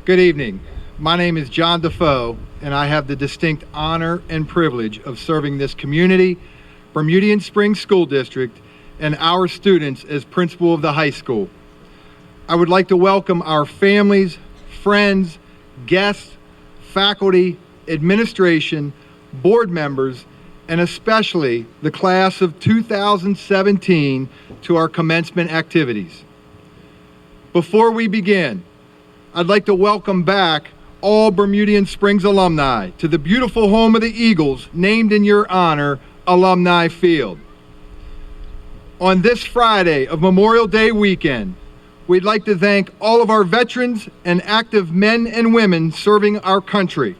Good evening. My name is John Defoe, and I have the distinct honor and privilege of serving this community, Bermudian Springs School District, and our students as principal of the high school. I would like to welcome our families, friends, guests, faculty, administration, board members, and especially the class of 2017 to our commencement activities. Before we begin, I'd like to welcome back all Bermudian Springs alumni to the beautiful home of the Eagles, named in your honor, Alumni Field. On this Friday of Memorial Day weekend, we'd like to thank all of our veterans and active men and women serving our country.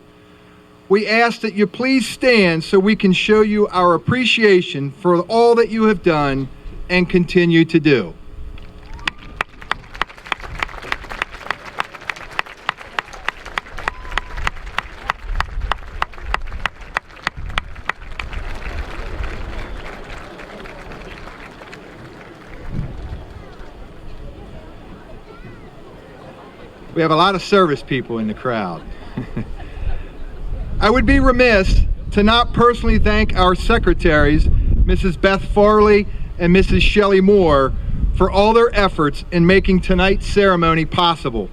We ask that you please stand so we can show you our appreciation for all that you have done and continue to do. We have a lot of service people in the crowd. I would be remiss to not personally thank our secretaries, Mrs. Beth Farley and Mrs. Shelley Moore, for all their efforts in making tonight's ceremony possible.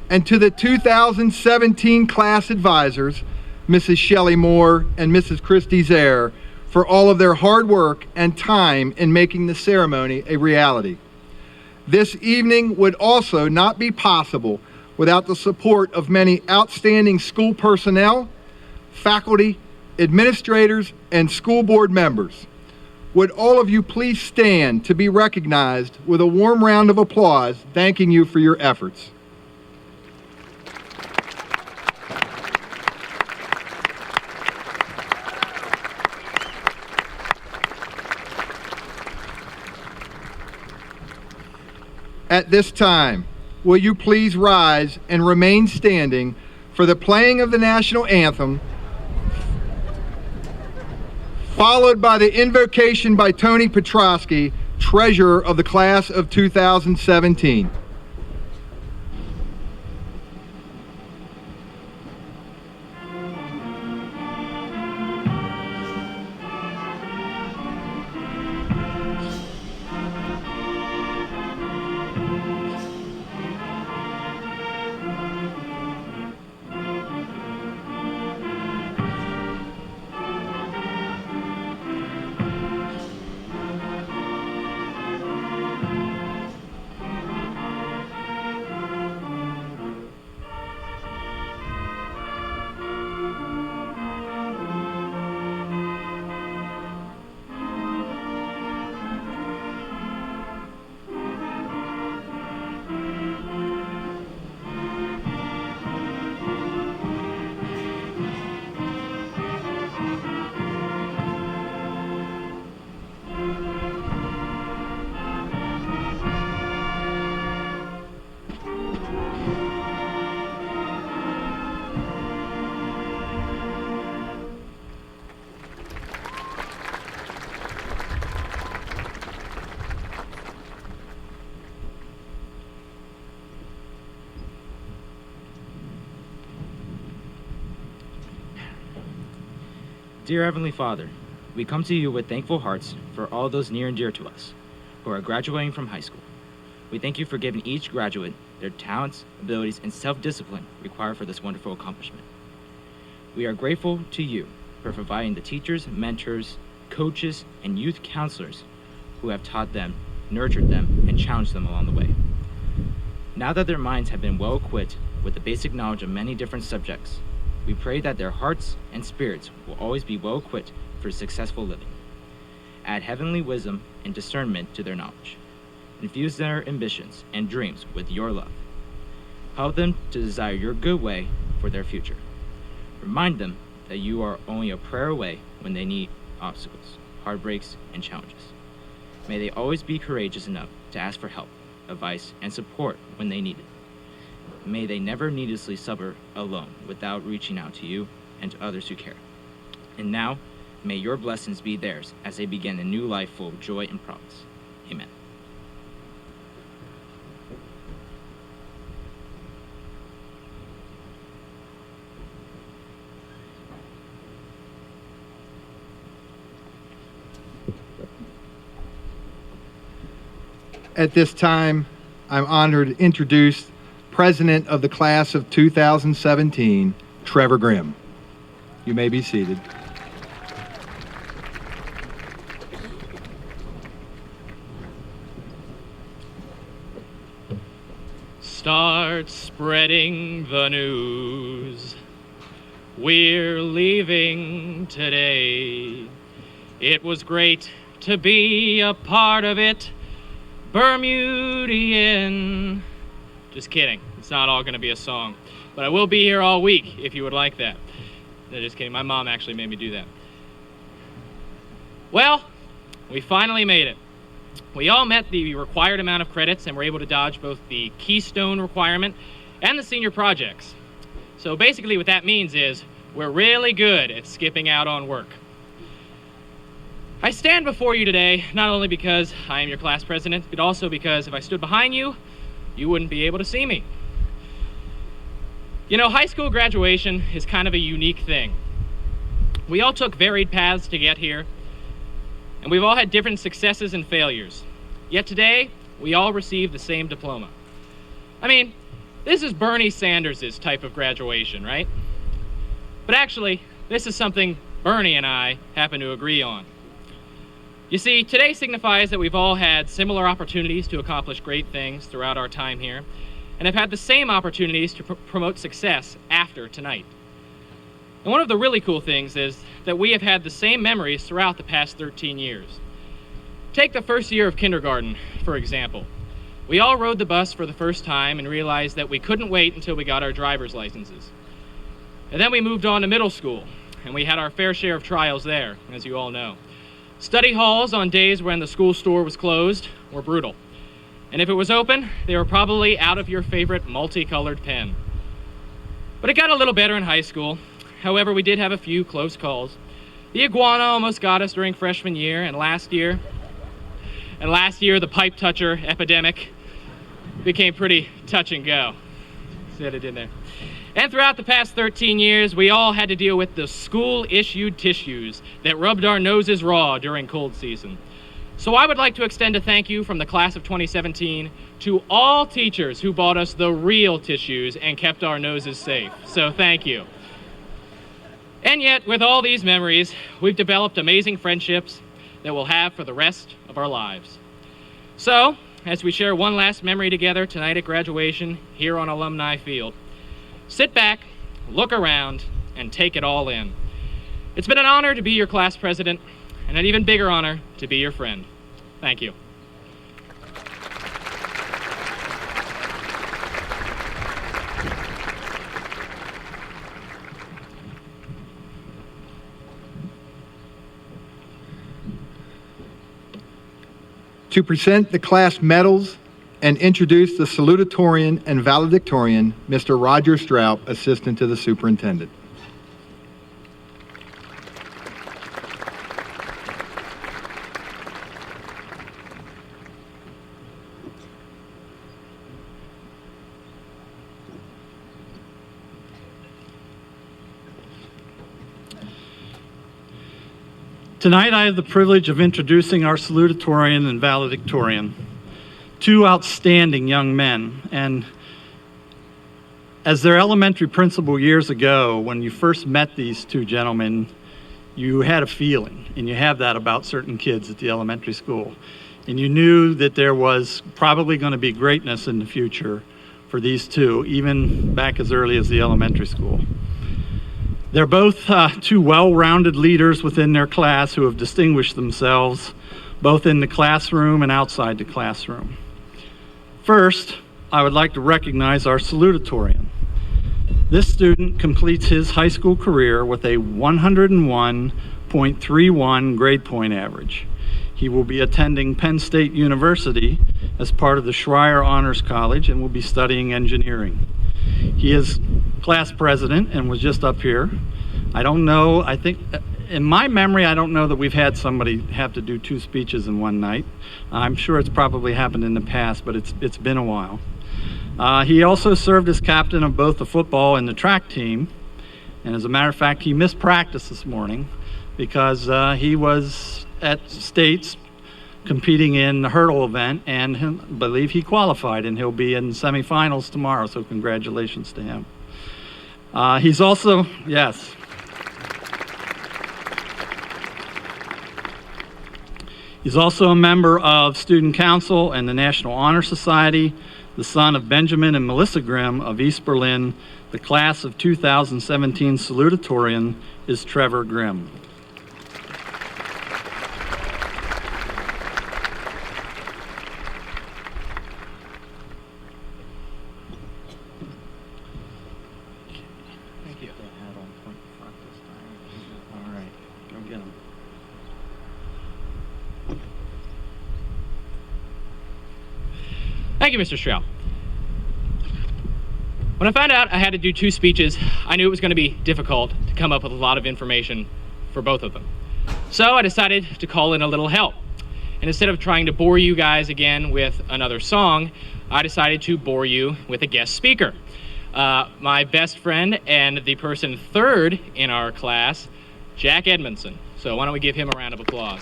And to the 2017 class advisors, Mrs. Shelley Moore and Mrs. Christy Zaire, for all of their hard work and time in making the ceremony a reality. This evening would also not be possible without the support of many outstanding school personnel, faculty, administrators, and school board members. Would all of you please stand to be recognized with a warm round of applause, thanking you for your efforts. At this time, will you please rise and remain standing for the playing of the national anthem, followed by the invocation by Tony Petrosky, treasurer of the class of 2017. Dear Heavenly Father, we come to you with thankful hearts for all those near and dear to us who are graduating from high school. We thank you for giving each graduate their talents, abilities, and self-discipline required for this wonderful accomplishment. We are grateful to you for providing the teachers, mentors, coaches, and youth counselors who have taught them, nurtured them, and challenged them along the way. Now that their minds have been well equipped with the basic knowledge of many different subjects, we pray that their hearts and spirits will always be well equipped for successful living. Add heavenly wisdom and discernment to their knowledge. Infuse their ambitions and dreams with your love. Help them to desire your good way for their future. Remind them that you are only a prayer away when they need obstacles, heartbreaks, and challenges. May they always be courageous enough to ask for help, advice, and support when they need it. May they never needlessly suffer alone without reaching out to you and to others who care. And now, may your blessings be theirs as they begin a new life full of joy and promise. Amen. At this time, I'm honored to introduce President of the Class of 2017, Trevor Grimm. You may be seated. Start spreading the news. We're leaving today. It was great to be a part of it. Bermudian. Just kidding. It's not all going to be a song. But I will be here all week if you would like that. No, just kidding. My mom actually made me do that. Well, we finally made it. We all met the required amount of credits and were able to dodge both the Keystone requirement and the senior projects. So basically what that means is we're really good at skipping out on work. I stand before you today not only because I am your class president, but also because if I stood behind you, you wouldn't be able to see me. You know, high school graduation is kind of a unique thing. We all took varied paths to get here, and we've all had different successes and failures. Yet today, we all received the same diploma. I mean, this is Bernie Sanders' type of graduation, right? But actually, this is something Bernie and I happen to agree on. You see, today signifies that we've all had similar opportunities to accomplish great things throughout our time here, and have had the same opportunities to promote success after tonight. And one of the really cool things is that we have had the same memories throughout the past 13 years. Take the first year of kindergarten, for example. We all rode the bus for the first time and realized that we couldn't wait until we got our driver's licenses. And then we moved on to middle school, and we had our fair share of trials there, as you all know. Study halls on days when the school store was closed were brutal. And if it was open, they were probably out of your favorite multicolored pen. But it got a little better in high school. However, we did have a few close calls. The iguana almost got us during freshman year, and last year, the pipe toucher epidemic became pretty touch and go. See what I did there? And throughout the past 13 years, we all had to deal with the school-issued tissues that rubbed our noses raw during cold season. So I would like to extend a thank you from the class of 2017 to all teachers who bought us the real tissues and kept our noses safe. So thank you. And yet, with all these memories, we've developed amazing friendships that we'll have for the rest of our lives. So, as we share one last memory together tonight at graduation here on Alumni Field, sit back, look around, and take it all in. It's been an honor to be your class president, and an even bigger honor to be your friend. Thank you. To present the class medals and introduce the Salutatorian and Valedictorian, Mr. Roger Strout, Assistant to the Superintendent. Tonight I have the privilege of introducing our Salutatorian and Valedictorian, two outstanding young men. And as their elementary principal years ago, when you first met these two gentlemen, you had a feeling, and you have that about certain kids at the elementary school. And you knew that there was probably going to be greatness in the future for these two, even back as early as the elementary school. They're both two well-rounded leaders within their class who have distinguished themselves both in the classroom and outside the classroom. First, I would like to recognize our Salutatorian. This student completes his high school career with a 101.31 grade point average. He will be attending Penn State University as part of the Schreier Honors College and will be studying engineering. He is class president and was just up here. I don't know, I think, in my memory, I don't know that we've had somebody have to do two speeches in one night. I'm sure it's probably happened in the past, but it's been a while. He also served as captain of both the football and the track team. And as a matter of fact, he missed practice this morning because he was at States competing in the hurdle event, and I believe he qualified, and he'll be in semifinals tomorrow, so congratulations to him. He's also, yes. He's also a member of Student Council and the National Honor Society, the son of Benjamin and Melissa Grimm of East Berlin. The class of 2017 Salutatorian is Trevor Grimm. Thank you. All right, go get him. Thank you, Mr. Stroud. When I found out I had to do 2 speeches, I knew it was going to be difficult to come up with a lot of information for both of them. So I decided to call in a little help. And instead of trying to bore you guys again with another song, I decided to bore you with a guest speaker. My best friend and the person third in our class, Jack Edmondson. So why don't we give him a round of applause.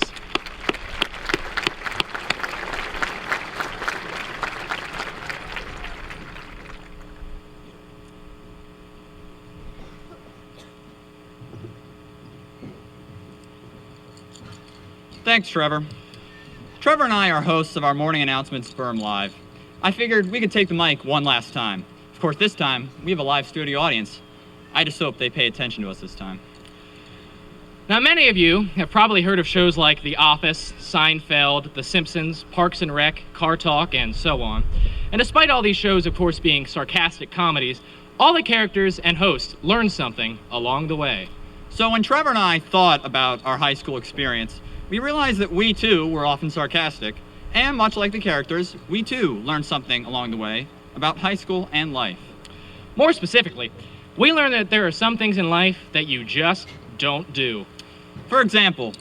Thanks, Trevor. Trevor and I are hosts of our morning announcements, Berm Live. I figured we could take the mic one last time. Of course, this time, we have a live studio audience. I just hope they pay attention to us this time. Now, many of you have probably heard of shows like The Office, Seinfeld, The Simpsons, Parks and Rec, Car Talk, and so on. And despite all these shows, of course, being sarcastic comedies, all the characters and hosts learn something along the way. So when Trevor and I thought about our high school experience, we realized that we too were often sarcastic, and much like the characters, we too learned something along the way about high school and life. More specifically, we learned that there are some things in life that you just don't do. For example,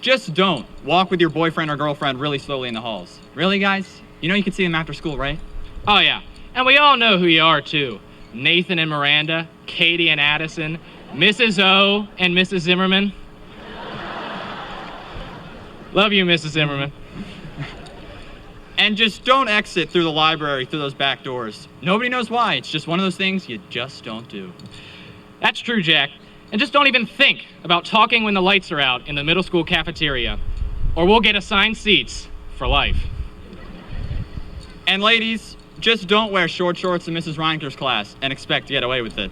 just don't walk with your boyfriend or girlfriend really slowly in the halls. Really, guys? You know you can see them after school, right? Oh yeah, and we all know who you are too. Nathan and Miranda, Katie and Addison, Mrs. O and Mrs. Zimmerman. Love you, Mrs. Zimmerman. And just don't exit through the library through those back doors. Nobody knows why. It's just one of those things you just don't do. That's true, Jack. And just don't even think about talking when the lights are out in the middle school cafeteria, or we'll get assigned seats for life. And ladies, just don't wear short shorts in Mrs. Reinker's class and expect to get away with it.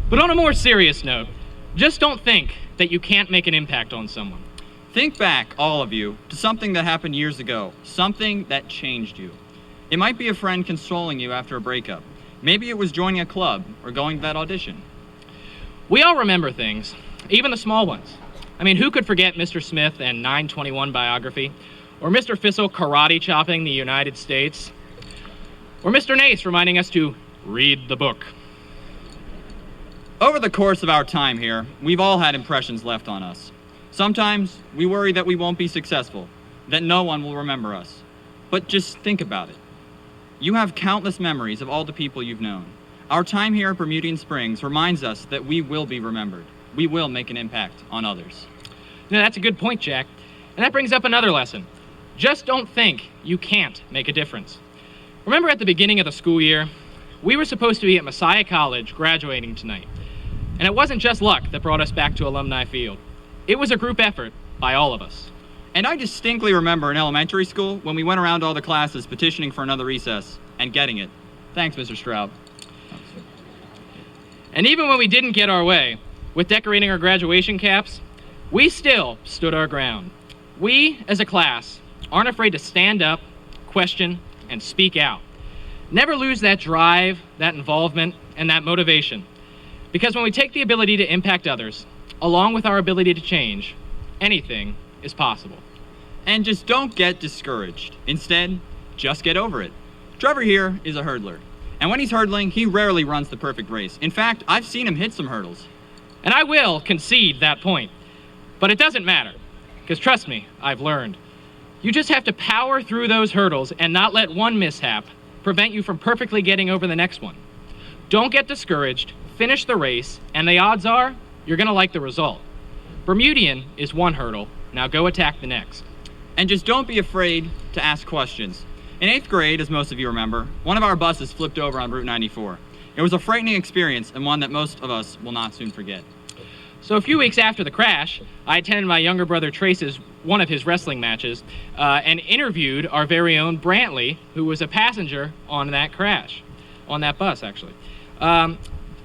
But on a more serious note, just don't think that you can't make an impact on someone. Think back, all of you, to something that happened years ago, something that changed you. It might be a friend consoling you after a breakup. Maybe it was joining a club or going to that audition. We all remember things, even the small ones. I mean, who could forget Mr. Smith and 921 biography? Or Mr. Fissel karate chopping the United States? Or Mr. Nace reminding us to read the book? Over the course of our time here, we've all had impressions left on us. Sometimes we worry that we won't be successful, that no one will remember us. But just think about it. You have countless memories of all the people you've known. Our time here at Bermudian Springs reminds us that we will be remembered. We will make an impact on others. Now, that's a good point, Jack. And that brings up another lesson. Just don't think you can't make a difference. Remember at the beginning of the school year, we were supposed to be at Messiah College graduating tonight. And it wasn't just luck that brought us back to Alumni Field. It was a group effort by all of us. And I distinctly remember in elementary school when we went around all the classes petitioning for another recess and getting it. Thanks, Mr. Stroud. And even when we didn't get our way, with decorating our graduation caps, we still stood our ground. We, as a class, aren't afraid to stand up, question, and speak out. Never lose that drive, that involvement, and that motivation. Because when we take the ability to impact others, along with our ability to change, anything is possible. And just don't get discouraged. Instead, just get over it. Trevor here is a hurdler. And when he's hurdling, he rarely runs the perfect race. In fact, I've seen him hit some hurdles. And I will concede that point. But it doesn't matter, because trust me, I've learned. You just have to power through those hurdles and not let one mishap prevent you from perfectly getting over the next one. Don't get discouraged, finish the race, and the odds are you're going to like the result. Bermudian is one hurdle. Now go attack the next. And just don't be afraid to ask questions. In 8th grade, as most of you remember, one of our buses flipped over on Route 94. It was a frightening experience and one that most of us will not soon forget. So a few weeks after the crash, I attended my younger brother Trace's one of his wrestling matches and interviewed our very own Brantley, who was a passenger on that crash, on that bus actually. And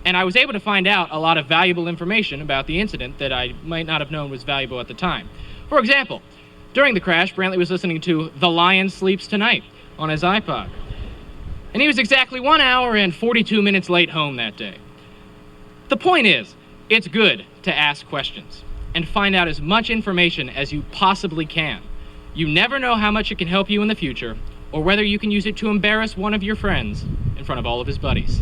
I was able to find out a lot of valuable information about the incident that I might not have known was valuable at the time. For example, during the crash, Brantley was listening to The Lion Sleeps Tonight on his iPod. And he was exactly 1 hour and 42 minutes late home that day. The point is, it's good to ask questions and find out as much information as you possibly can. You never know how much it can help you in the future, or whether you can use it to embarrass one of your friends in front of all of his buddies.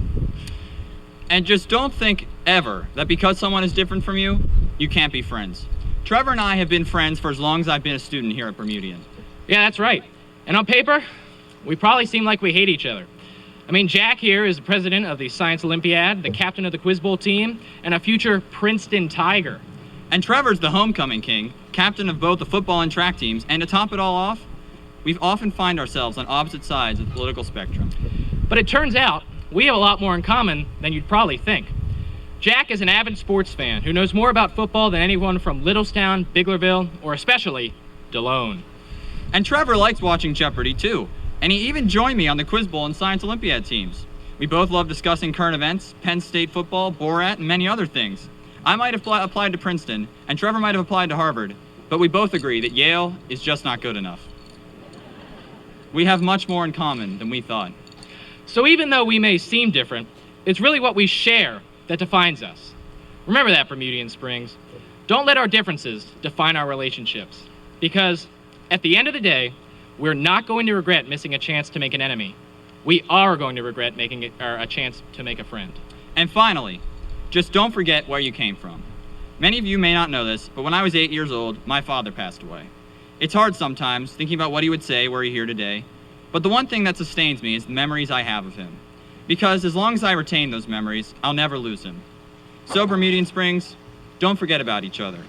And just don't think ever that because someone is different from you, you can't be friends. Trevor and I have been friends for as long as I've been a student here at Bermudian. Yeah, that's right. And on paper, we probably seem like we hate each other. I mean, Jack here is the president of the Science Olympiad, the captain of the Quiz Bowl team, and a future Princeton Tiger. And Trevor's the homecoming king, captain of both the football and track teams, and to top it all off, we often find ourselves on opposite sides of the political spectrum. But it turns out we have a lot more in common than you'd probably think. Jack is an avid sports fan who knows more about football than anyone from Littlestown, Biglerville, or especially Delone. And Trevor likes watching Jeopardy too, and he even joined me on the Quiz Bowl and Science Olympiad teams. We both love discussing current events, Penn State football, Borat, and many other things. I might have applied to Princeton, and Trevor might have applied to Harvard, but we both agree that Yale is just not good enough. We have much more in common than we thought. So even though we may seem different, it's really what we share that defines us. Remember that, Bermudian Springs. Don't let our differences define our relationships, because at the end of the day, we're not going to regret missing a chance to make an enemy. We are going to regret making a chance to make a friend. And finally, just don't forget where you came from. Many of you may not know this, but when I was 8 years old, my father passed away. It's hard sometimes thinking about what he would say were he here today, but the one thing that sustains me is the memories I have of him. Because as long as I retain those memories, I'll never lose him. So, Bermudian Springs, don't forget about each other.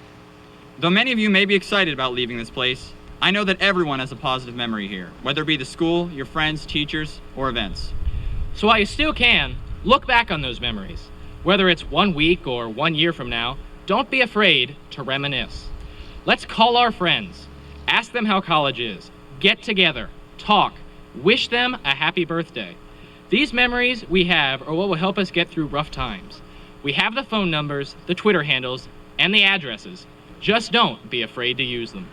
Though many of you may be excited about leaving this place, I know that everyone has a positive memory here, whether it be the school, your friends, teachers, or events. So while you still can, look back on those memories. Whether it's 1 week or 1 year from now, don't be afraid to reminisce. Let's call our friends, ask them how college is, get together, talk, wish them a happy birthday. These memories we have are what will help us get through rough times. We have the phone numbers, the Twitter handles, and the addresses. Just don't be afraid to use them.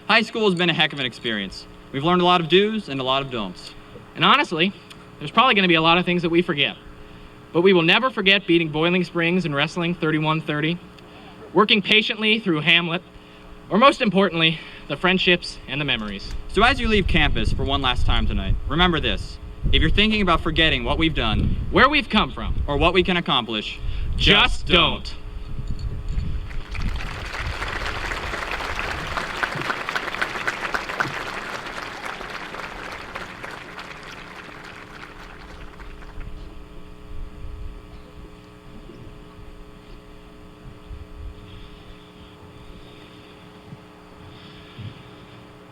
High school has been a heck of an experience. We've learned a lot of do's and a lot of don'ts. And honestly, there's probably going to be a lot of things that we forget. But we will never forget beating Boiling Springs in wrestling 31-30, working patiently through Hamlet, or most importantly, the friendships and the memories. So as you leave campus for one last time tonight, remember this. If you're thinking about forgetting what we've done, Where we've come from, or what we can accomplish, just don't.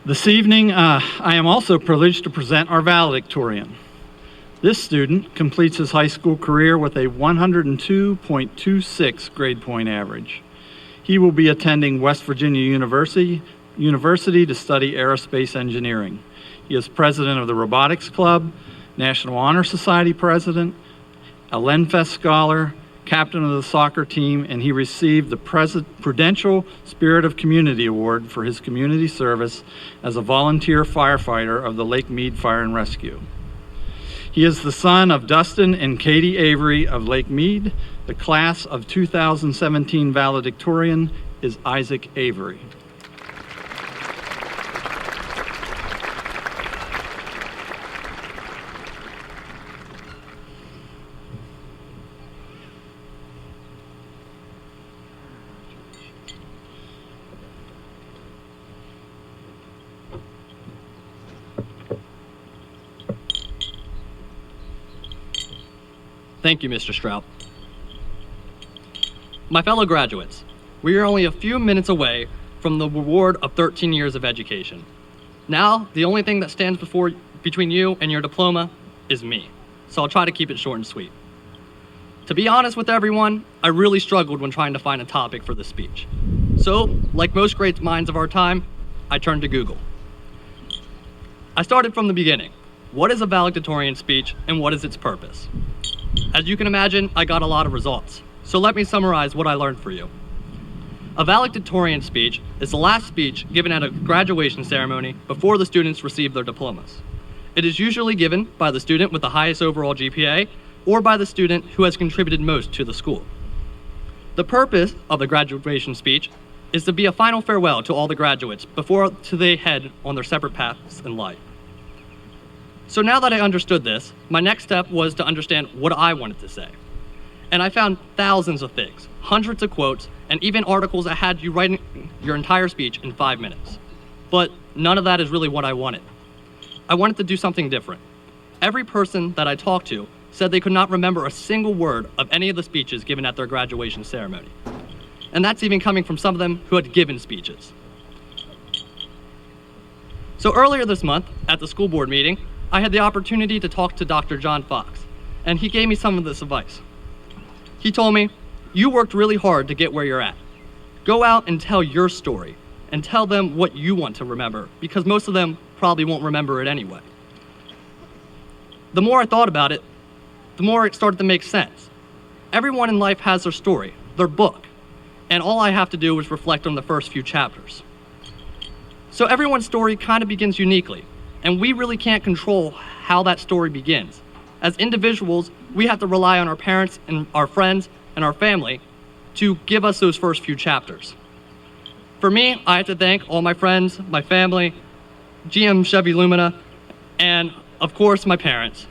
This evening, I am also privileged to present our valedictorian. This student completes his high school career with a 102.26 grade point average. He will be attending West Virginia University to study aerospace engineering. He is president of the Robotics Club, National Honor Society president, a LenFest scholar, captain of the soccer team, and he received the Prudential Spirit of Community Award for his community service as a volunteer firefighter of the Lake Mead Fire and Rescue. He is the son of Dustin and Katie Avery of Lake Mead. The class of 2017 valedictorian is Isaac Avery. Thank you, Mr. Strout. My fellow graduates, we are only a few minutes away from the reward of 13 years of education. Now, the only thing that stands between you and your diploma is me. So I'll try to keep it short and sweet. To be honest with everyone, I really struggled when trying to find a topic for this speech. So, like most great minds of our time, I turned to Google. I started from the beginning. What is a valedictorian speech and what is its purpose? As you can imagine, I got a lot of results. So let me summarize what I learned for you. A valedictorian speech is the last speech given at a graduation ceremony before the students receive their diplomas. It is usually given by the student with the highest overall GPA or by the student who has contributed most to the school. The purpose of the graduation speech is to be a final farewell to all the graduates before they head on their separate paths in life. So now that I understood this, my next step was to understand what I wanted to say. And I found thousands of things, hundreds of quotes, and even articles that had you writing your entire speech in 5 minutes. But none of that is really what I wanted. I wanted to do something different. Every person that I talked to said they could not remember a single word of any of the speeches given at their graduation ceremony. And that's even coming from some of them who had given speeches. So earlier this month, at the school board meeting, I had the opportunity to talk to Dr. John Fox, and he gave me some of this advice. He told me, "You worked really hard to get where you're at. Go out and tell your story, and tell them what you want to remember, because most of them probably won't remember it anyway." The more I thought about it, the more it started to make sense. Everyone in life has their story, their book, and all I have to do is reflect on the first few chapters. So everyone's story kind of begins uniquely, and we really can't control how that story begins. As individuals, we have to rely on our parents and our friends and our family to give us those first few chapters. For me, I have to thank all my friends, my family, GM Chevy Lumina, and of course my parents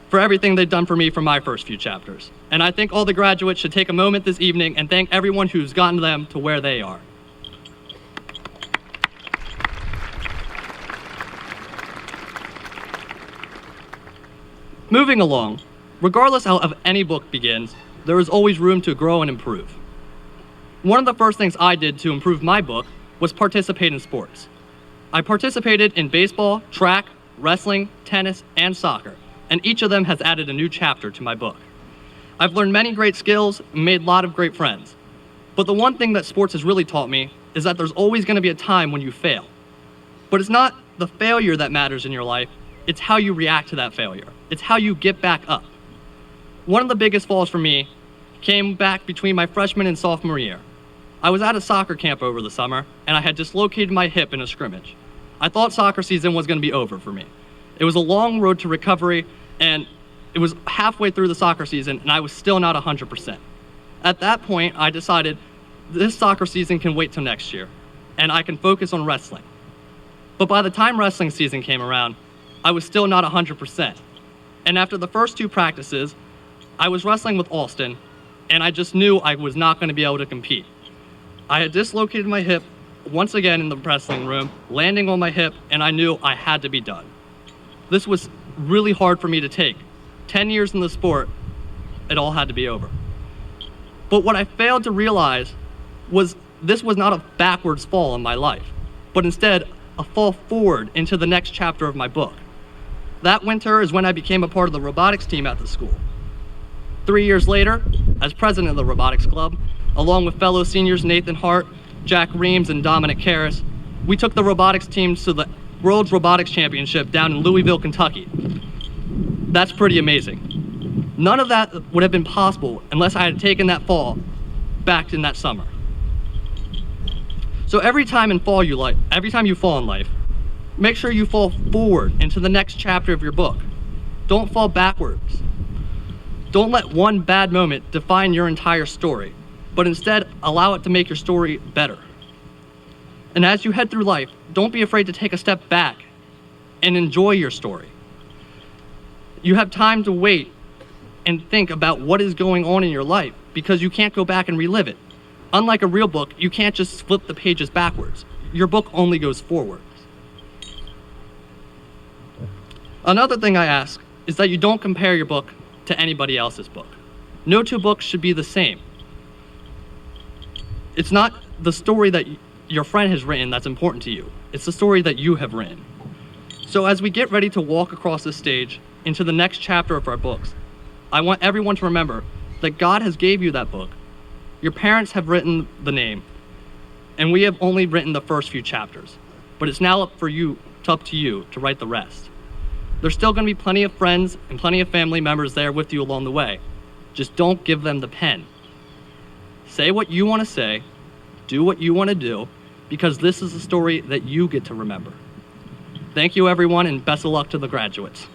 for everything they've done for me for my first few chapters. And I think all the graduates should take a moment this evening and thank everyone who's gotten them to where they are. Moving along, regardless how any book begins, there is always room to grow and improve. One of the first things I did to improve my book was participate in sports. I participated in baseball, track, wrestling, tennis, and soccer, and each of them has added a new chapter to my book. I've learned many great skills and made a lot of great friends. But the one thing that sports has really taught me is that there's always going to be a time when you fail. But it's not the failure that matters in your life, it's how you react to that failure. It's how you get back up. One of the biggest falls for me came back between my freshman and sophomore year. I was at a soccer camp over the summer, and I had dislocated my hip in a scrimmage. I thought soccer season was going to be over for me. It was a long road to recovery, and it was halfway through the soccer season, and I was still not 100%. At that point, I decided this soccer season can wait till next year, and I can focus on wrestling. But by the time wrestling season came around, I was still not 100%. And after the first 2 practices, I was wrestling with Alston, and I just knew I was not going to be able to compete. I had dislocated my hip once again in the wrestling room, landing on my hip, and I knew I had to be done. This was really hard for me to take. 10 years in the sport, it all had to be over. But what I failed to realize was this was not a backwards fall in my life, but instead a fall forward into the next chapter of my book. That winter is when I became a part of the robotics team at the school. 3 years later, as president of the robotics club, along with fellow seniors Nathan Hart, Jack Reams, and Dominic Karras, we took the robotics team to the World's Robotics Championship down in Louisville, Kentucky. That's pretty amazing. None of that would have been possible unless I had taken that fall back in that summer. So every time you fall in life, make sure you fall forward into the next chapter of your book. Don't fall backwards. Don't let one bad moment define your entire story, but instead allow it to make your story better. And as you head through life, don't be afraid to take a step back and enjoy your story. You have time to wait and think about what is going on in your life because you can't go back and relive it. Unlike a real book, you can't just flip the pages backwards. Your book only goes forward. Another thing I ask is that you don't compare your book to anybody else's book. No 2 books should be the same. It's not the story that your friend has written that's important to you. It's the story that you have written. So as we get ready to walk across this stage into the next chapter of our books, I want everyone to remember that God has gave you that book. Your parents have written the name, and we have only written the first few chapters. But it's now up to you to write the rest. There's still going to be plenty of friends and plenty of family members there with you along the way. Just don't give them the pen. Say what you want to say, do what you want to do, because this is a story that you get to remember. Thank you, everyone, and best of luck to the graduates.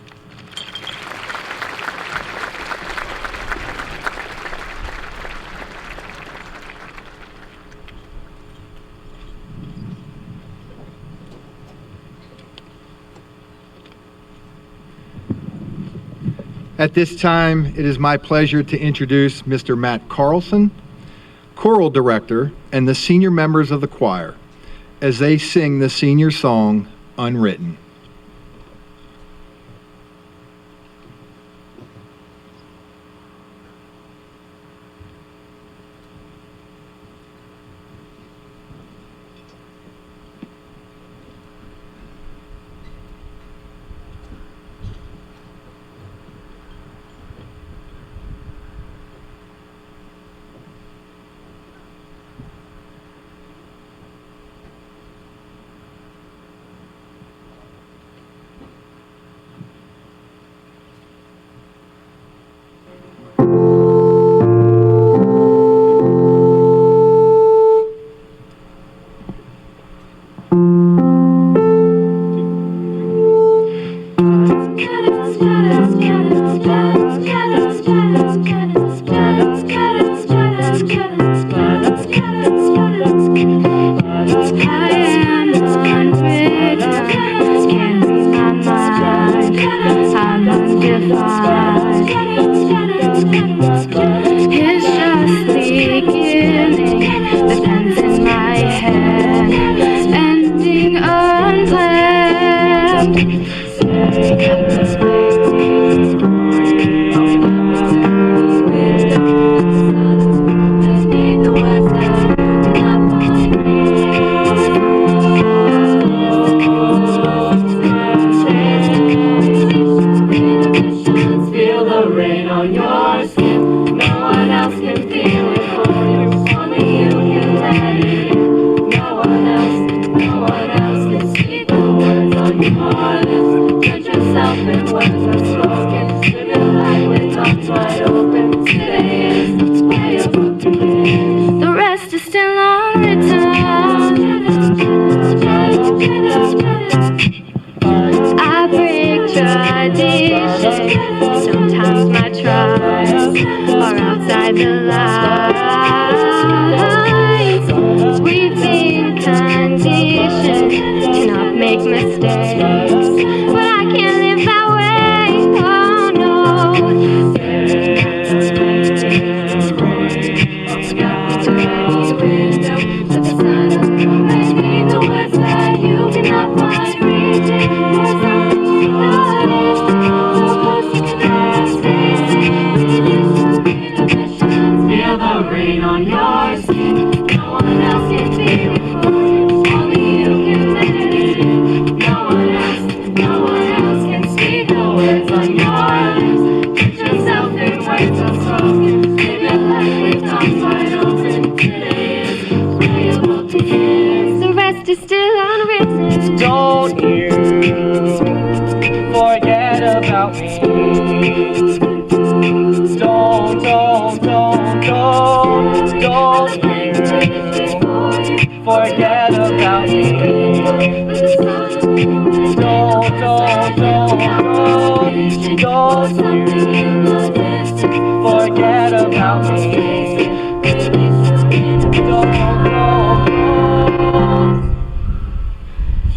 At this time, it is my pleasure to introduce Mr. Matt Carlson, choral director, and the senior members of the choir as they sing the senior song, Unwritten.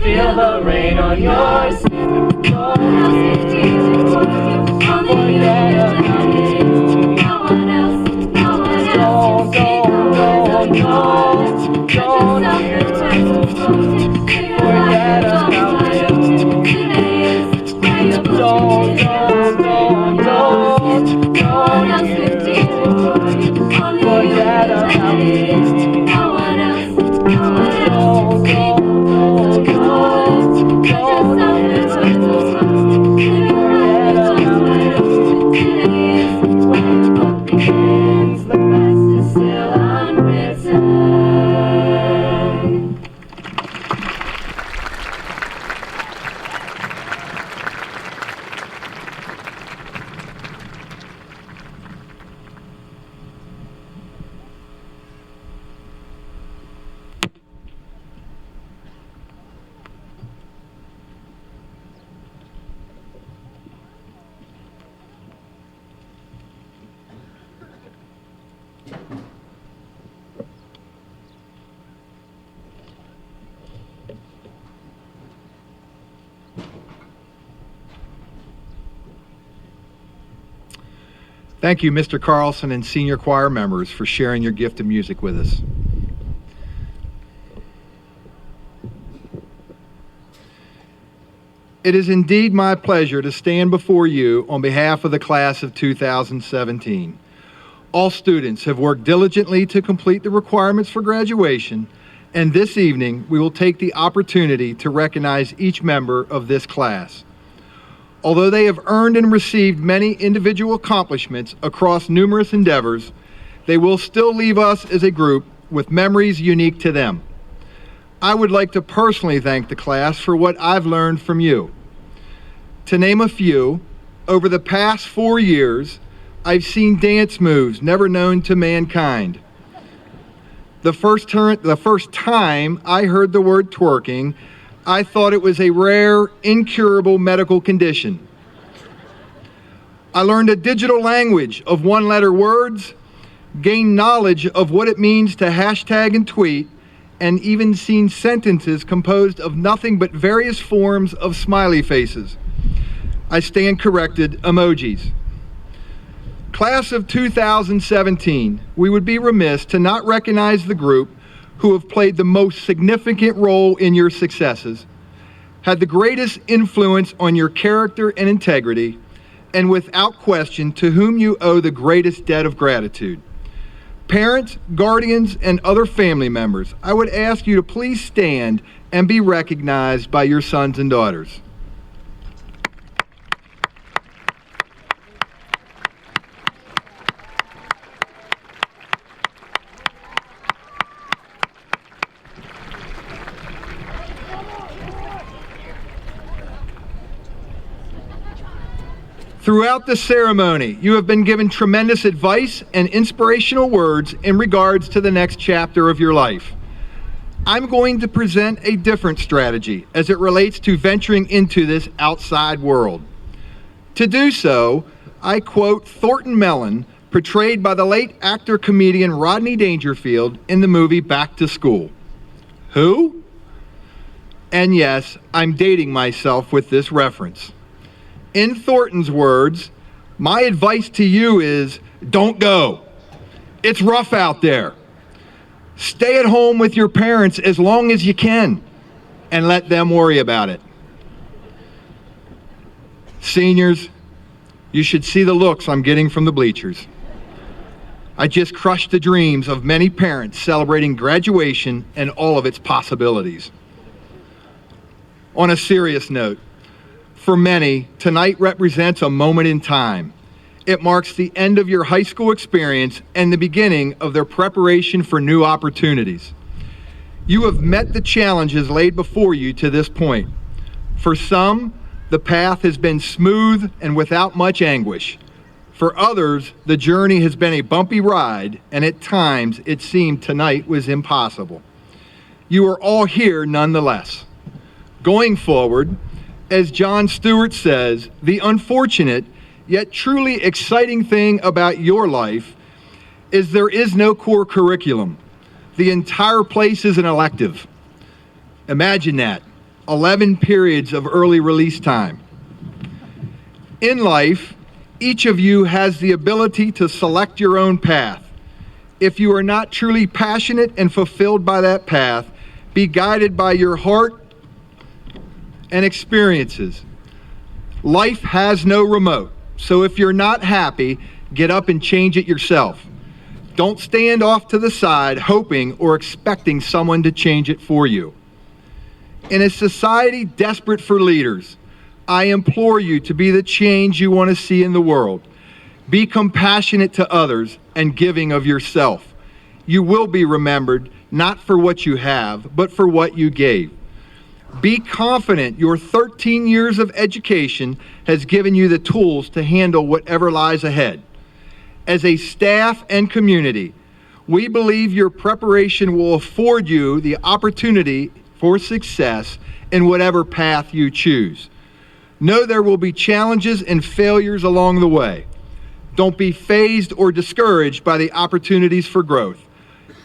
Feel the rain on your skin. Thank you, Mr. Carlson and senior choir members, for sharing your gift of music with us. It is indeed my pleasure to stand before you on behalf of the class of 2017. All students have worked diligently to complete the requirements for graduation, and this evening we will take the opportunity to recognize each member of this class. Although they have earned and received many individual accomplishments across numerous endeavors, they will still leave us as a group with memories unique to them. I would like to personally thank the class for what I've learned from you. To name a few, over the past 4 years, I've seen dance moves never known to mankind. The first time I heard the word twerking, I thought it was a rare, incurable medical condition. I learned a digital language of one-letter words, gained knowledge of what it means to hashtag and tweet, and even seen sentences composed of nothing but various forms of smiley faces. I stand corrected, emojis. Class of 2017, we would be remiss to not recognize the group who have played the most significant role in your successes, had the greatest influence on your character and integrity, and without question, to whom you owe the greatest debt of gratitude. Parents, guardians, and other family members, I would ask you to please stand and be recognized by your sons and daughters. Throughout the ceremony, you have been given tremendous advice and inspirational words in regards to the next chapter of your life. I'm going to present a different strategy as it relates to venturing into this outside world. To do so, I quote Thornton Mellon, portrayed by the late actor-comedian Rodney Dangerfield in the movie Back to School. Who? And yes, I'm dating myself with this reference. In Thornton's words, my advice to you is, don't go. It's rough out there. Stay at home with your parents as long as you can and let them worry about it. Seniors, you should see the looks I'm getting from the bleachers. I just crushed the dreams of many parents celebrating graduation and all of its possibilities. On a serious note, for many, tonight represents a moment in time. It marks the end of your high school experience and the beginning of their preparation for new opportunities. You have met the challenges laid before you to this point. For some, the path has been smooth and without much anguish. For others, the journey has been a bumpy ride, and at times it seemed tonight was impossible. You are all here nonetheless. Going forward, as John Stewart says, the unfortunate yet truly exciting thing about your life is there is no core curriculum. The entire place is an elective. Imagine that, 11 periods of early release time. In life, each of you has the ability to select your own path. If you are not truly passionate and fulfilled by that path, be guided by your heart and experiences. Life has no remote, so if you're not happy, get up and change it yourself. Don't stand off to the side hoping or expecting someone to change it for you. In a society desperate for leaders, I implore you to be the change you want to see in the world. Be compassionate to others and giving of yourself. You will be remembered not for what you have, but for what you gave. Be confident your 13 years of education has given you the tools to handle whatever lies ahead. As a staff and community, we believe your preparation will afford you the opportunity for success in whatever path you choose. Know there will be challenges and failures along the way. Don't be fazed or discouraged by the opportunities for growth.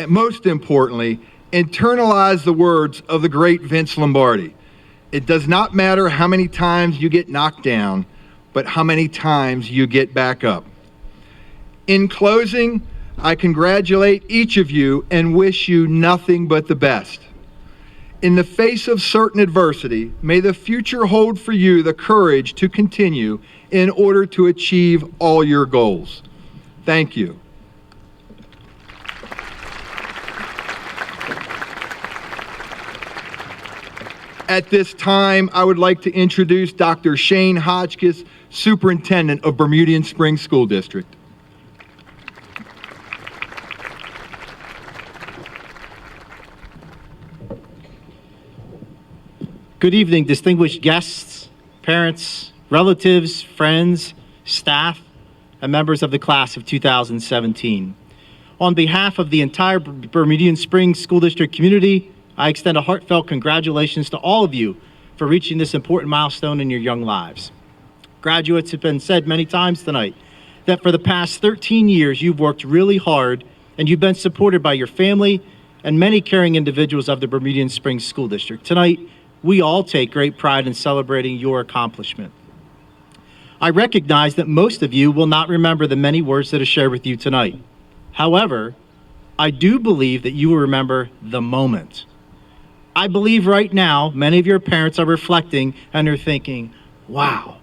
And most importantly, internalize the words of the great Vince Lombardi. It does not matter how many times you get knocked down, but how many times you get back up. In closing, I congratulate each of you and wish you nothing but the best. In the face of certain adversity, may the future hold for you the courage to continue in order to achieve all your goals. Thank you. At this time, I would like to introduce Dr. Shane Hotchkiss, Superintendent of Bermudian Springs School District. Good evening, distinguished guests, parents, relatives, friends, staff, and members of the class of 2017. On behalf of the entire Bermudian Springs School District community, I extend a heartfelt congratulations to all of you for reaching this important milestone in your young lives. Graduates, it's been said many times tonight that for the past 13 years you've worked really hard and you've been supported by your family and many caring individuals of the Bermudian Springs School District. Tonight, we all take great pride in celebrating your accomplishment. I recognize that most of you will not remember the many words that are shared with you tonight. However, I do believe that you will remember the moment. I believe right now, many of your parents are reflecting and are thinking, wow,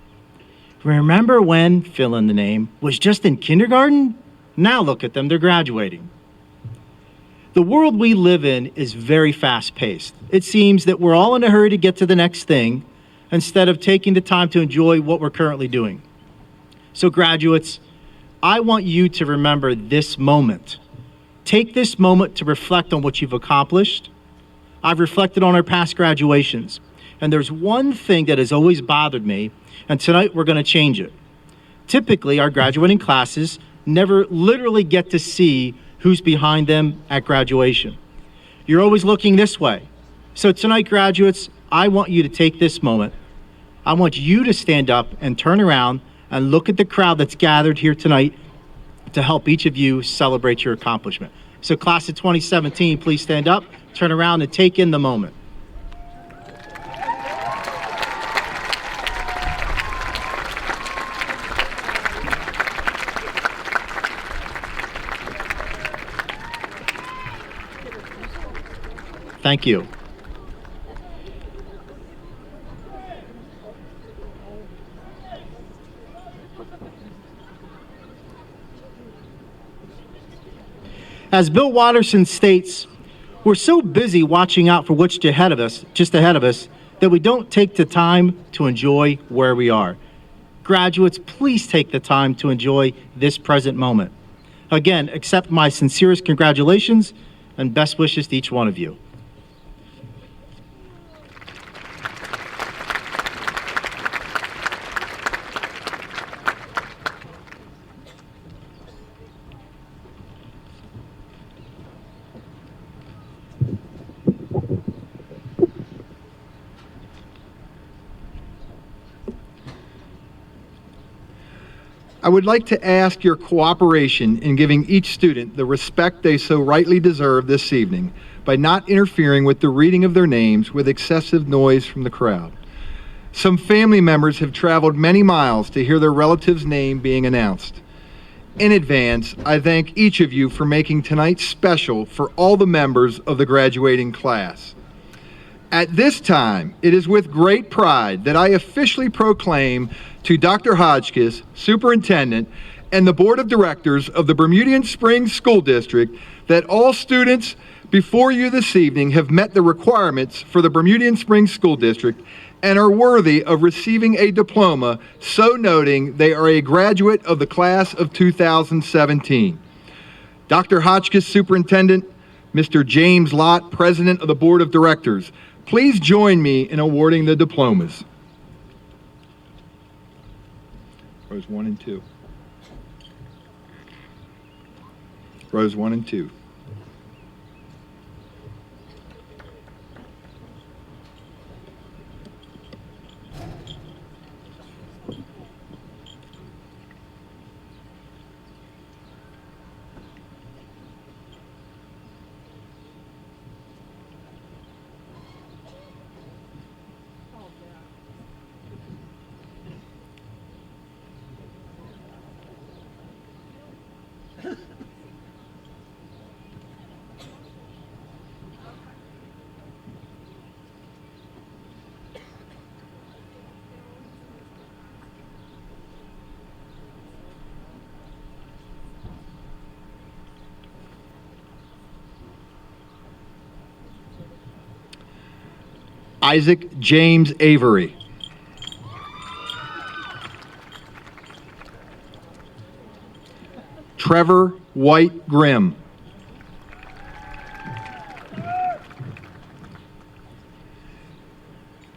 remember when, fill in the name, was just in kindergarten? Now look at them, they're graduating. The world we live in is very fast-paced. It seems that we're all in a hurry to get to the next thing instead of taking the time to enjoy what we're currently doing. So graduates, I want you to remember this moment. Take this moment to reflect on what you've accomplished. I've reflected on our past graduations, and there's one thing that has always bothered me, and tonight we're going to change it. Typically, our graduating classes never literally get to see who's behind them at graduation. You're always looking this way. So tonight, graduates, I want you to take this moment. I want you to stand up and turn around and look at the crowd that's gathered here tonight to help each of you celebrate your accomplishment. So class of 2017, please stand up, turn around, and take in the moment. Thank you. As Bill Watterson states, we're so busy watching out for what's just ahead of us, that we don't take the time to enjoy where we are. Graduates, please take the time to enjoy this present moment. Again, accept my sincerest congratulations and best wishes to each one of you. I would like to ask your cooperation in giving each student the respect they so rightly deserve this evening by not interfering with the reading of their names with excessive noise from the crowd. Some family members have traveled many miles to hear their relative's name being announced. In advance, I thank each of you for making tonight special for all the members of the graduating class. At this time, it is with great pride that I officially proclaim to Dr. Hotchkiss, Superintendent, and the Board of Directors of the Bermudian Springs School District that all students before you this evening have met the requirements for the Bermudian Springs School District and are worthy of receiving a diploma, so noting they are a graduate of the class of 2017. Dr. Hotchkiss, Superintendent, Mr. James Lott, President of the Board of Directors, please join me in awarding the diplomas. Rows 1 and 2. Rows 1 and 2. Isaac James Avery. Trevor White Grimm.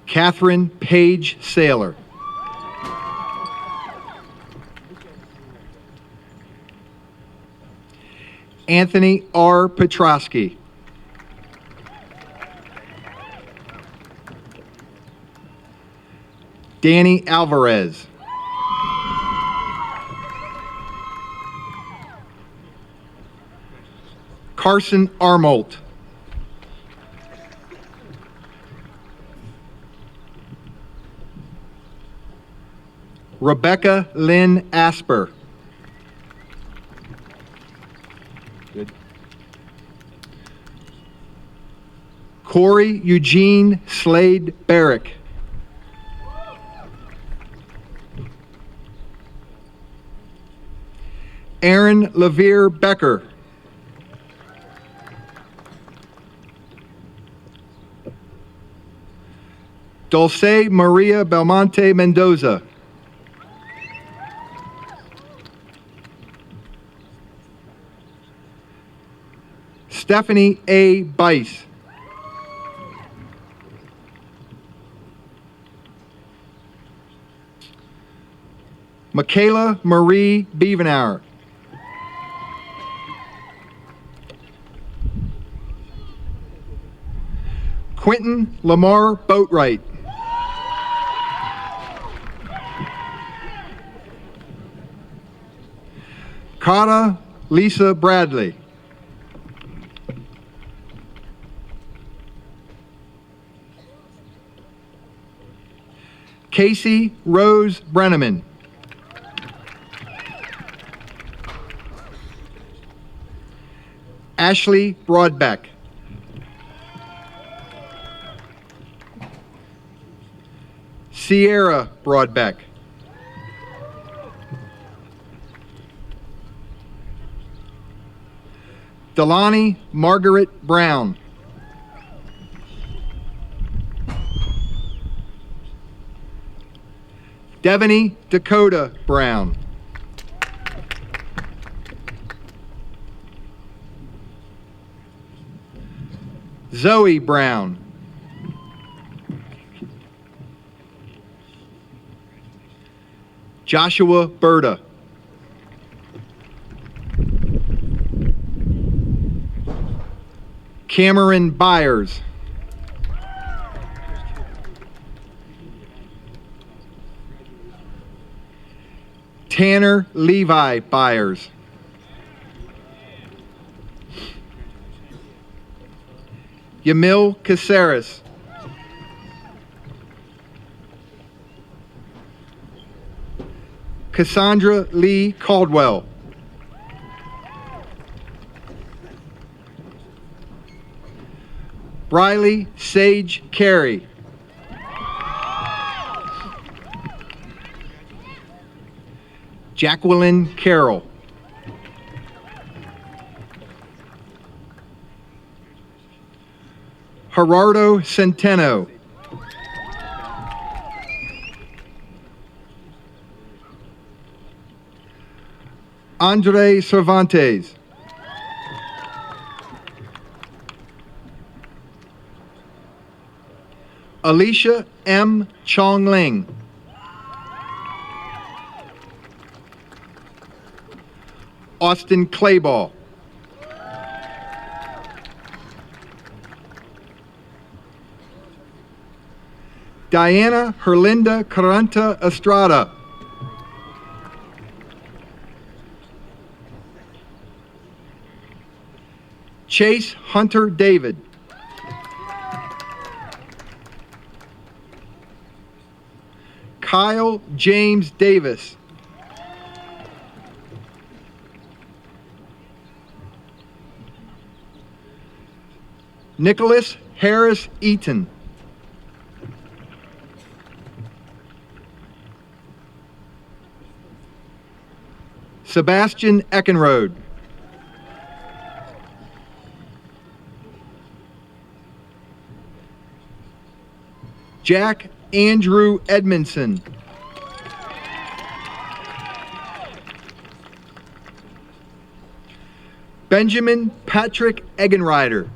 Catherine Page Saylor. Anthony R. Petrosky. Danny Alvarez. Carson Armolt. Rebecca Lynn Asper. Good. Corey Eugene Slade Barrick. Aaron Levere Becker. Dulce Maria Belmonte Mendoza. Stephanie A. Bice. Michaela Marie Bevenauer. Quentin Lamar Boatwright. Cara Lisa Bradley. Casey Rose Brenneman. Ashley Broadbeck. Sierra Broadbeck. Delani Margaret Brown. Devaney Dakota Brown. Zoe Brown. Joshua Berta. Cameron Byers. Tanner Levi Byers. Yamil Caceres. Cassandra Lee Caldwell. Briley Sage Carey. Jacqueline Carroll. Gerardo Centeno. Andre Cervantes. Alicia M. Chongling. Austin Clayball. Diana Herlinda Caranta Estrada. Chase Hunter David. Kyle James Davis. Nicholas Harris Eaton. Sebastian Eckenrode. Jack Andrew Edmondson. Benjamin Patrick Eggenrider.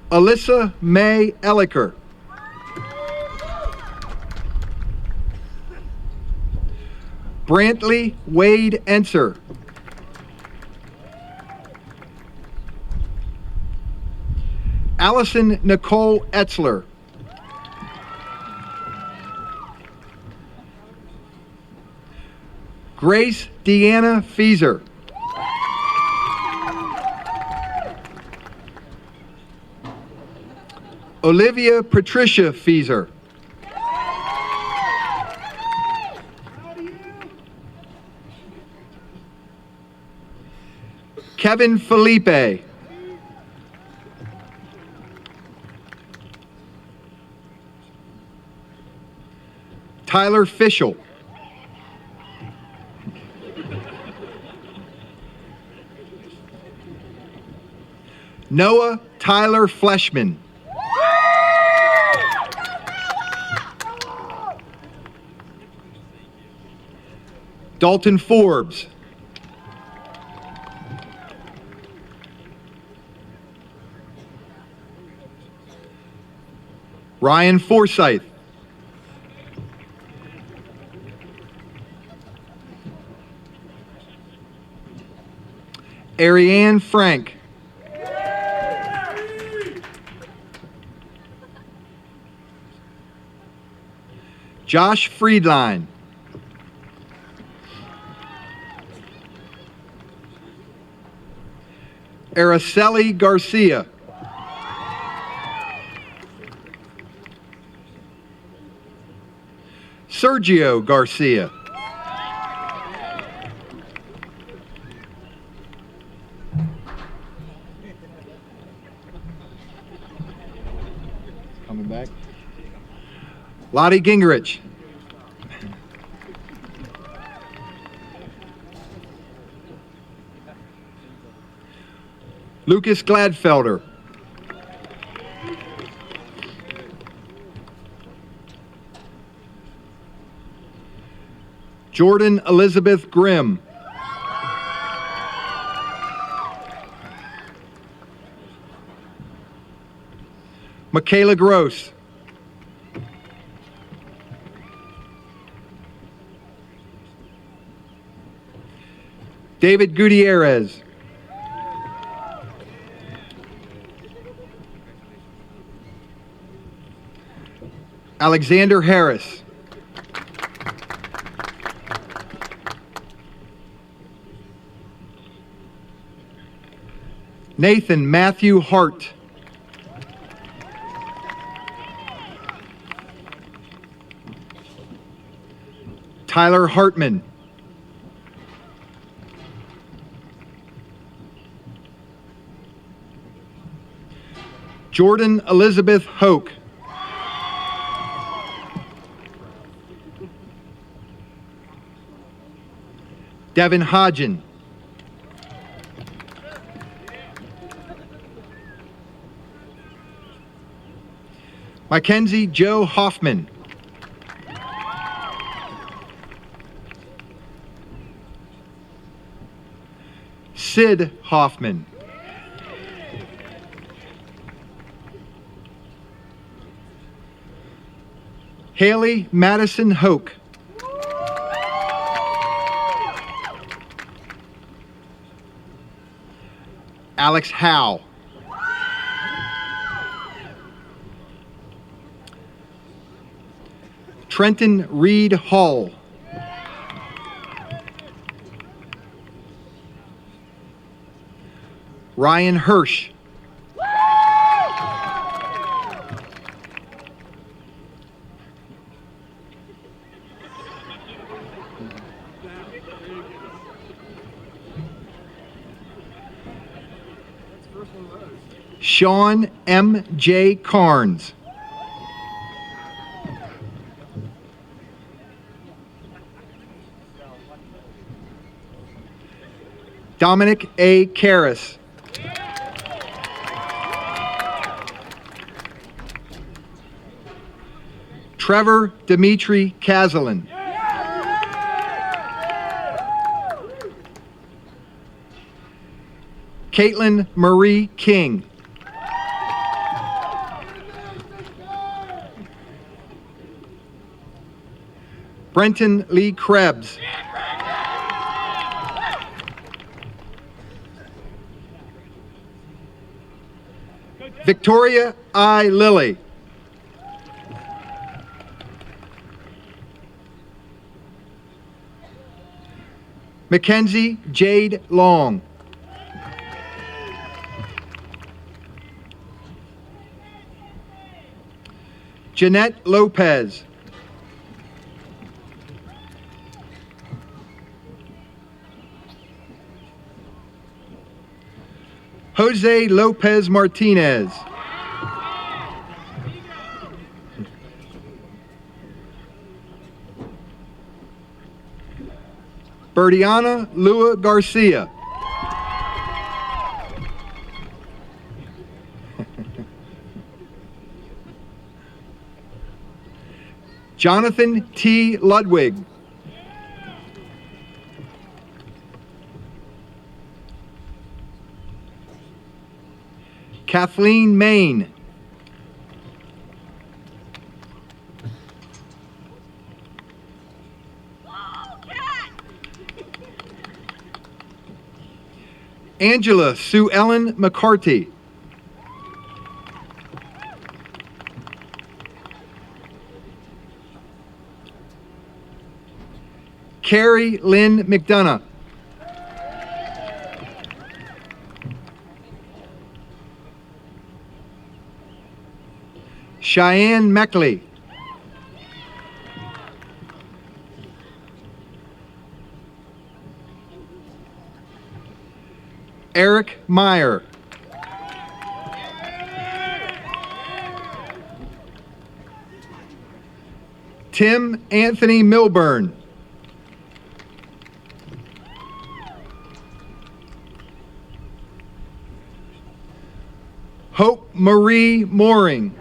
Alyssa May Elliker. Brantley Wade Enser. Allison Nicole Etzler. Grace Deanna Feeser. Olivia Patricia Feeser. Kevin Felipe. Tyler Fischel. Noah Tyler Fleshman. Dalton Forbes. Ryan Forsyth. Ariane Frank. Josh Friedline. Araceli Garcia. Sergio Garcia. Coming back. Lottie Gingrich. Lucas Gladfelder. Jordan Elizabeth Grimm. Michaela Gross. David Gutierrez. Alexander Harris. Nathan Matthew Hart. Tyler Hartman. Jordan Elizabeth Hoke. Devin Hodgen. Mackenzie Joe Hoffman. Sid Hoffman. Haley Madison Hoke. Alex Howe. Trenton Reed Hall. Ryan Hirsch. Sean M. J. Carnes. Dominic A. Karras. Trevor Dimitri Kazalin. Caitlin Marie King. Brenton Lee Krebs. Victoria I. Lilly. Mackenzie Jade Long. Jeanette Lopez. Jose Lopez Martinez. Bertiana Lua Garcia. Jonathan T. Ludwig. Kathleen Main. Angela Sue Ellen McCarty. Carrie Lynn McDonough. Cheyenne Meckley. Eric Meyer. Tim Anthony Milburn. Hope Marie Mooring.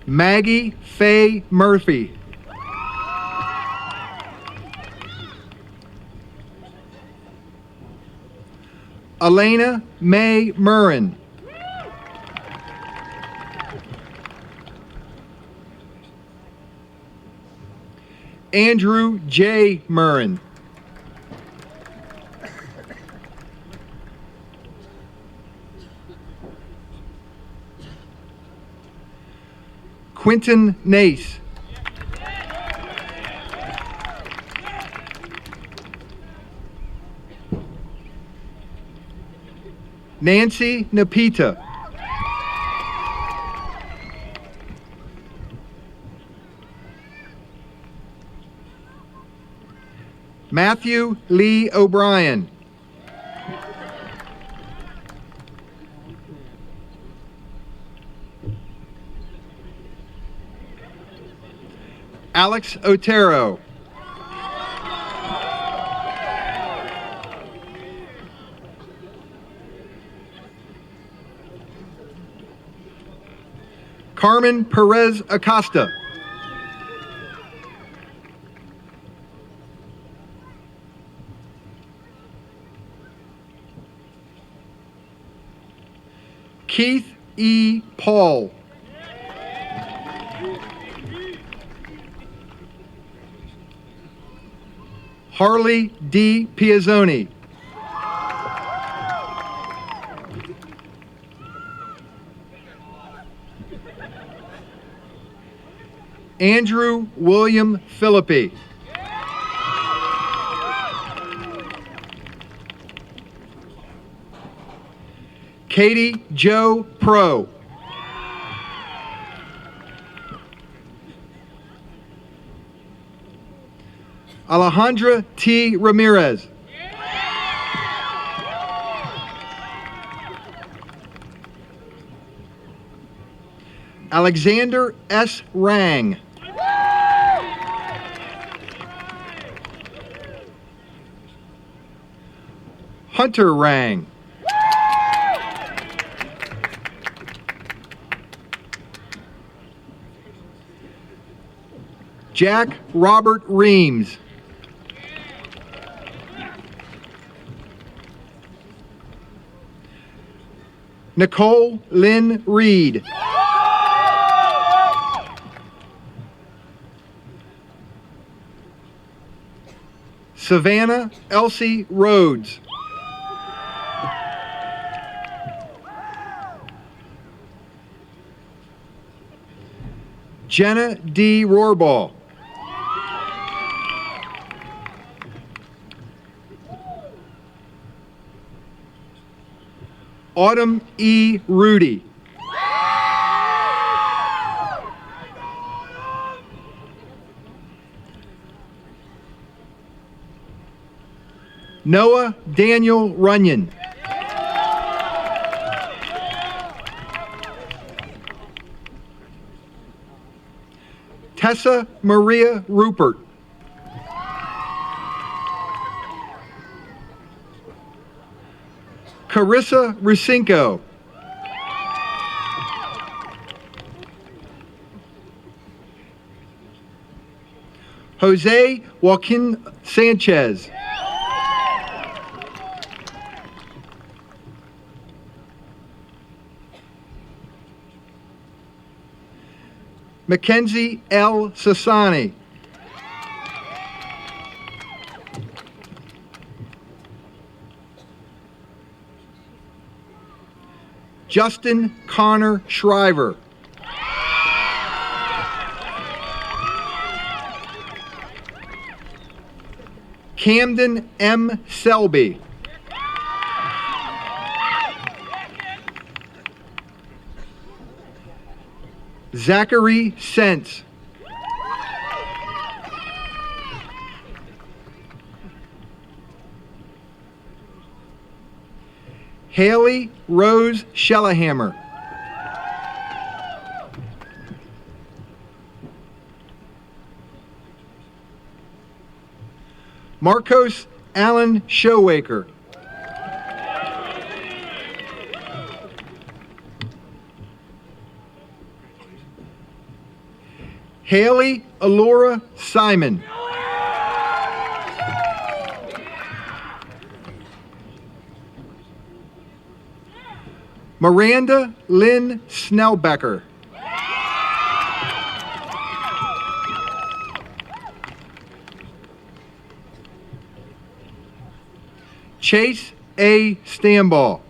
Maggie Faye Murphy. Elena Mae Murrin. Andrew J. Murrin. Quentin Nace. Nancy Napita. Matthew Lee O'Brien. Alex Otero. Carmen Perez Acosta. Keith E. Paul. Harley D. Piazzoni. Andrew William Philippi. Katie Joe Pro. Alejandra T. Ramirez. Alexander S. Rang. Hunter Rang. Jack Robert Reams. Nicole Lynn Reed. Savannah Elsie Rhodes. Jenna D. Rohrball. Autumn E. Rudy. Noah Daniel Runyon. Tessa Maria Rupert. Carissa Rusinko. Jose Joaquin Sanchez. Mackenzie L. Sassani. Justin Connor Shriver. Camden M. Selby. Zachary Sentz. Haley Rose Shellahammer. Marcos Allen Showaker. Haley Alora Simon. Miranda Lynn Snellbecker. Chase A. Stamball.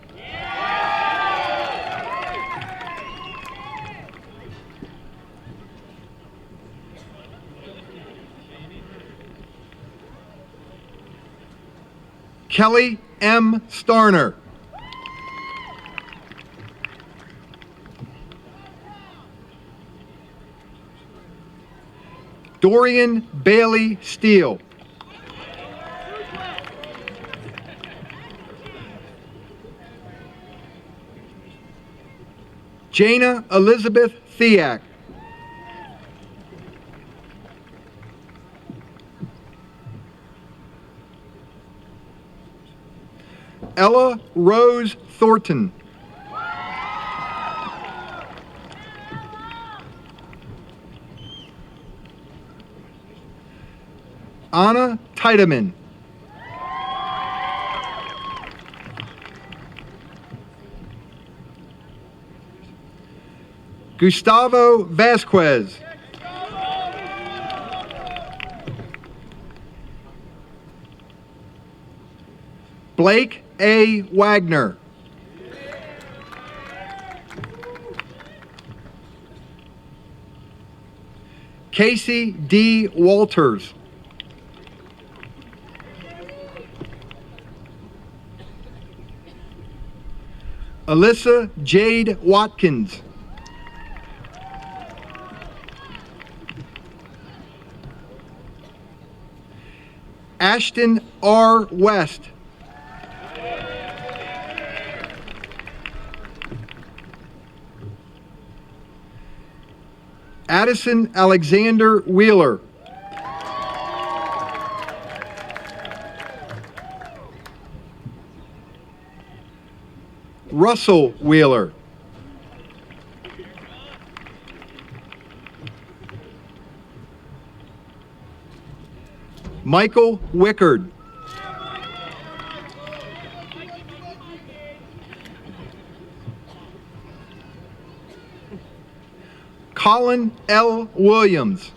Kelly M. Starner. Dorian Bailey Steele. Jana Elizabeth Thiak. Ella Rose Thornton. Anna Titeman. Gustavo Vasquez. Blake A. Wagner. Casey D. Walters. Alyssa Jade Watkins. Ashton R. West. Addison Alexander Wheeler. Russell Wheeler. Michael Wickard. Colin L. Williams.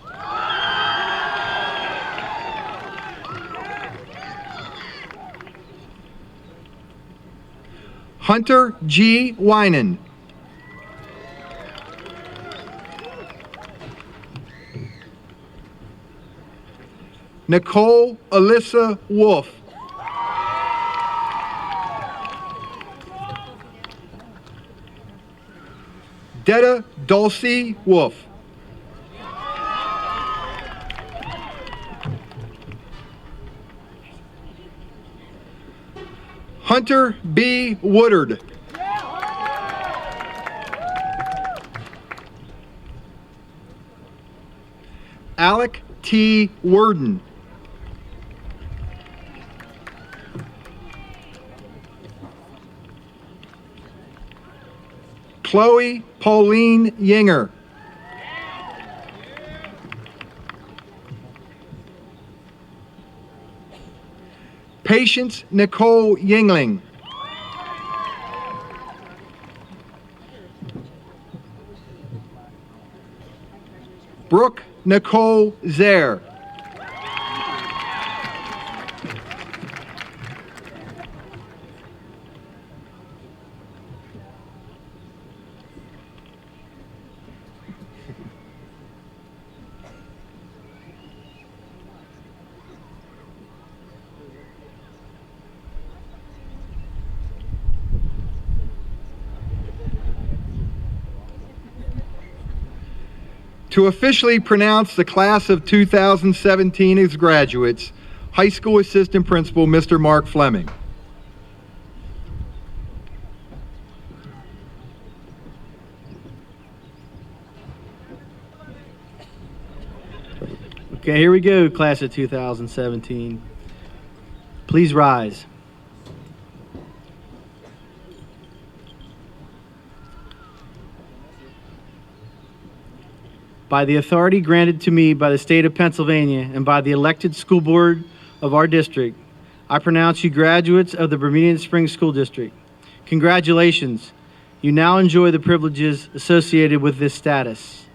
Hunter G. Winan. Nicole Alyssa Wolf. Detta Dulcie Wolf. Hunter B. Woodard. Alec T. Worden. Chloe Pauline Yinger. Patience Nicole Yingling. Brooke Nicole Zaire. To officially pronounce the class of 2017 as graduates, High School Assistant Principal, Mr. Mark Fleming. Okay, here we go, class of 2017. Please rise. By the authority granted to me by the state of Pennsylvania and by the elected school board of our district, I pronounce you graduates of the Bermudian Springs School District. Congratulations. You now enjoy the privileges associated with this status.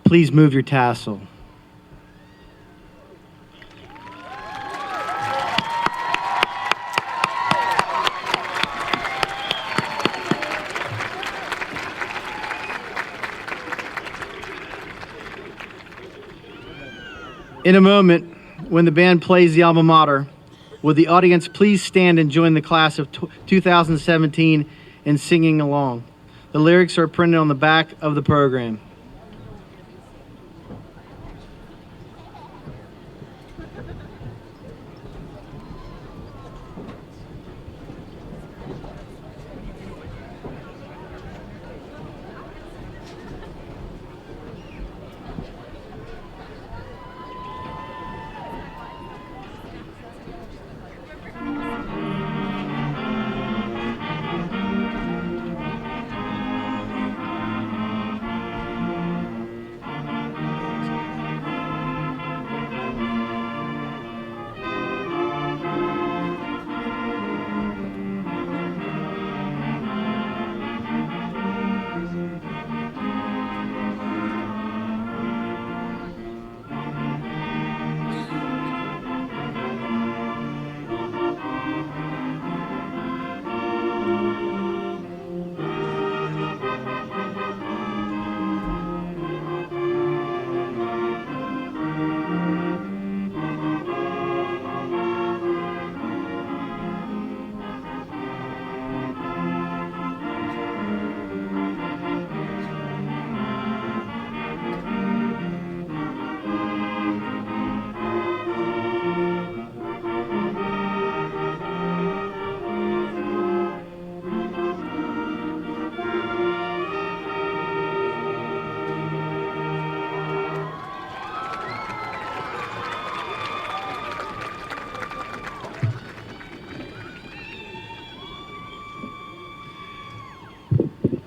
Please move your tassel. In a moment, when the band plays the alma mater, will the audience please stand and join the class of 2017 in singing along? The lyrics are printed on the back of the program.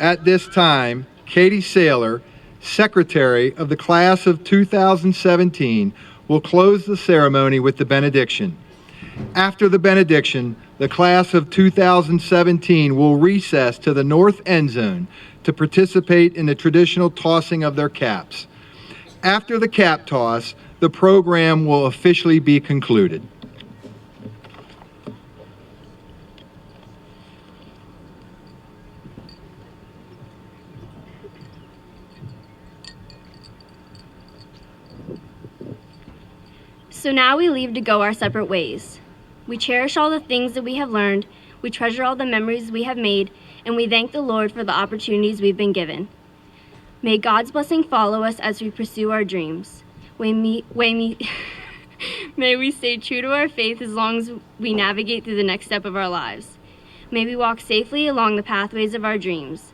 At this time, Katie Saylor, Secretary of the Class of 2017, will close the ceremony with the benediction. After the benediction, the Class of 2017 will recess to the north end zone to participate in the traditional tossing of their caps. After the cap toss, the program will officially be concluded. So now we leave to go our separate ways. We cherish all the things that we have learned, we treasure all the memories we have made, and we thank the Lord for the opportunities we've been given. May God's blessing follow us as we pursue our dreams. May we stay true to our faith as long as we navigate through the next step of our lives. May we walk safely along the pathways of our dreams.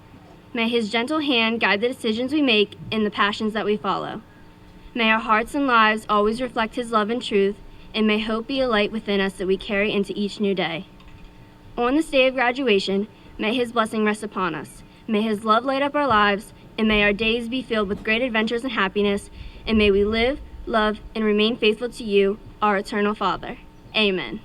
May His gentle hand guide the decisions we make and the passions that we follow. May our hearts and lives always reflect His love and truth, and may hope be a light within us that we carry into each new day. On this day of graduation, may His blessing rest upon us. May His love light up our lives, and may our days be filled with great adventures and happiness, and may we live, love, and remain faithful to You, our eternal Father. Amen.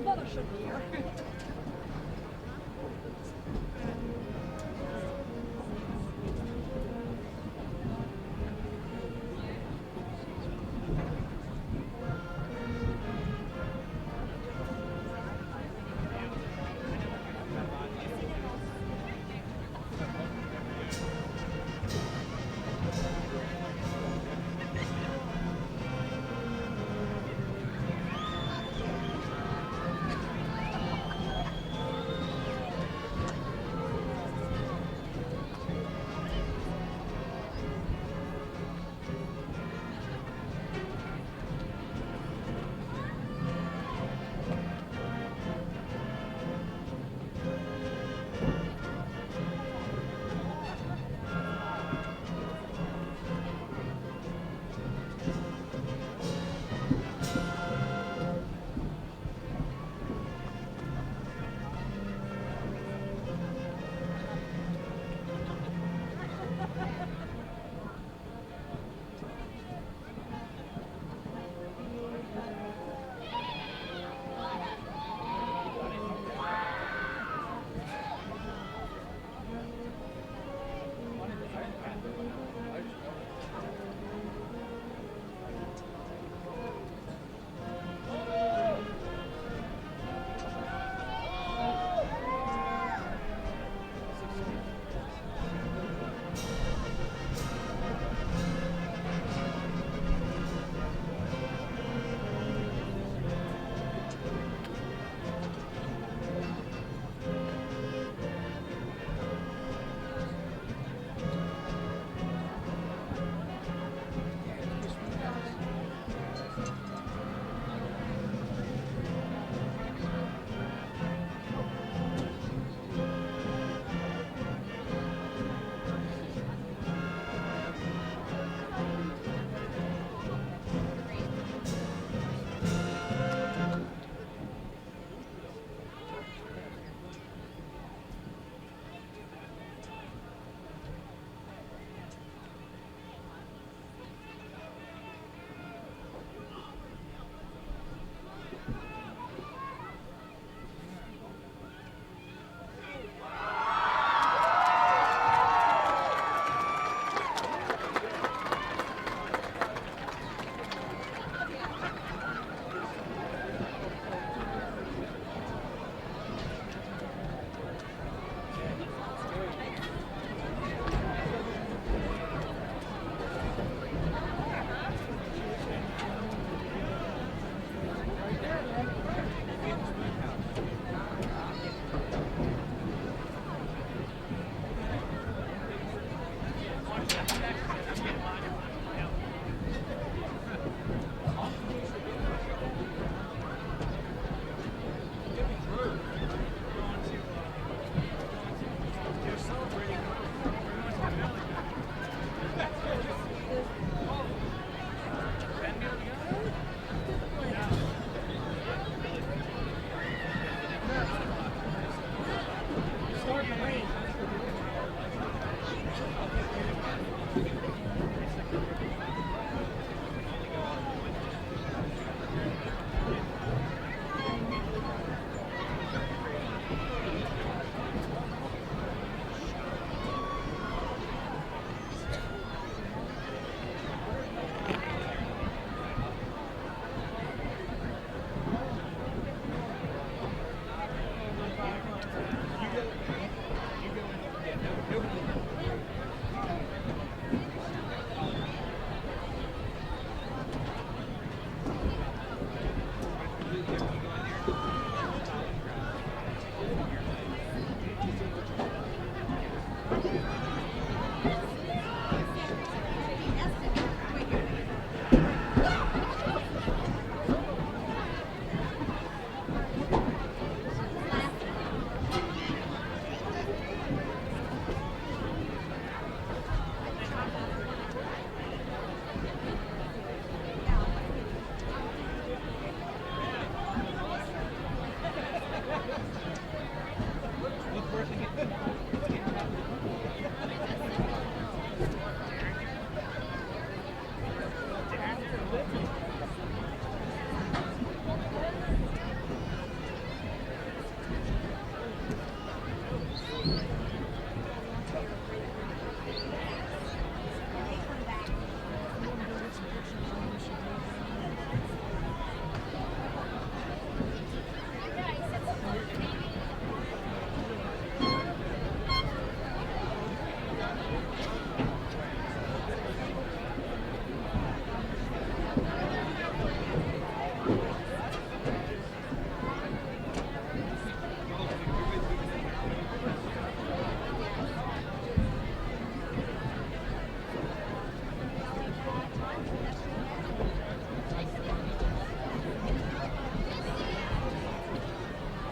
Mother should be here.